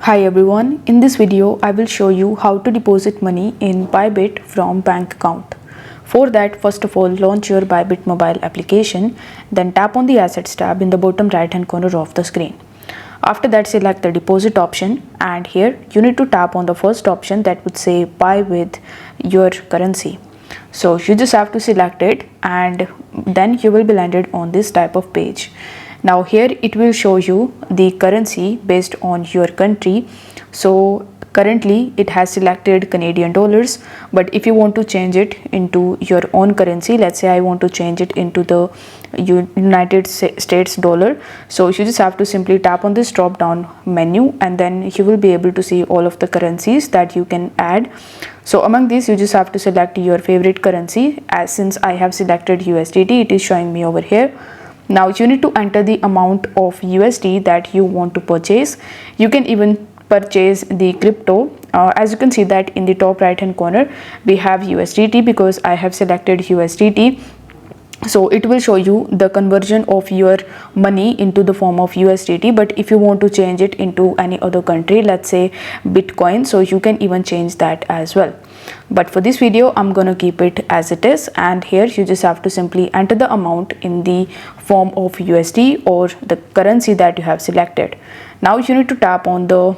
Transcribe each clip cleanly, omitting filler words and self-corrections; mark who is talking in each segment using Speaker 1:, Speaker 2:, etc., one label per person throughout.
Speaker 1: Hi everyone, in this video I will show you how to deposit money in Bybit from bank account. For that, first of all, launch your Bybit mobile application, then tap on the Assets tab in the bottom right hand corner of the screen. After that, select the deposit option, and here you need to tap on the first option that would say buy with your currency. So you just have to select it, and then you will be landed on this type of page. Now here it will show you the currency based on your country. So currently it has selected Canadian dollars, but if you want to change it into your own currency, let's say I want to change it into the United States dollar, so you just have to simply tap on this drop down menu, and then you will be able to see all of the currencies that you can add. So among these, you just have to select your favorite currency. As since I have selected USDT, it is showing me over here. Now you need to enter the amount of USD that you want to purchase. You can even purchase the crypto. As you can see that in the top right hand corner we have USDT because I have selected USDT. So it will show you the conversion of your money into the form of USDT, but if you want to change it into any other country, let's say Bitcoin, so you can even change that as well. But for this video I'm gonna keep it as it is, and here you just have to simply enter the amount in the form of USD or the currency that you have selected. Now you need to tap on the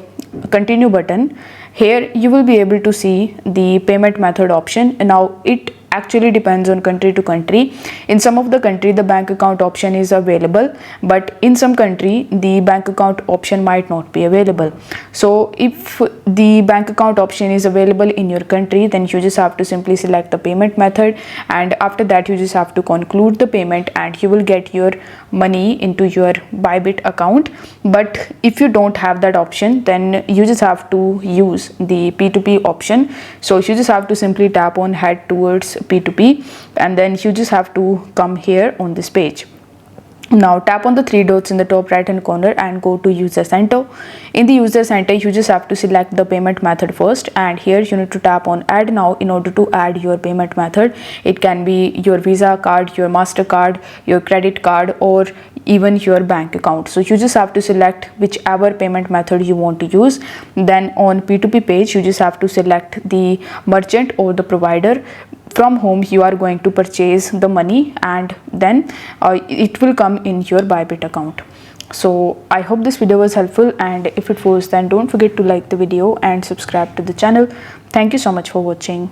Speaker 1: continue button. Here you will be able to see the payment method option, and now it actually depends on country to country. In some of the country the bank account option is available, but in some country the bank account option might not be available. So if the bank account option is available in your country, then you just have to simply select the payment method, and after that you just have to conclude the payment and you will get your money into your Bybit account. But if you don't have that option, then you just have to use the P2P option. So you just have to simply tap on head towards P2P, and then you just have to come here on this page. Now tap on the three dots in the top right hand corner and go to user center. In the user center you just have to select the payment method first, and here you need to tap on add now in order to add your payment method. It can be your Visa card, your MasterCard, your credit card, or even your bank account. So you just have to select whichever payment method you want to use. Then on P2P page you just have to select the merchant or the provider from whom you are going to purchase the money, and then it will come in your Bybit account. So I hope this video was helpful, and if it was, then don't forget to like the video and subscribe to the channel. Thank you so much for watching.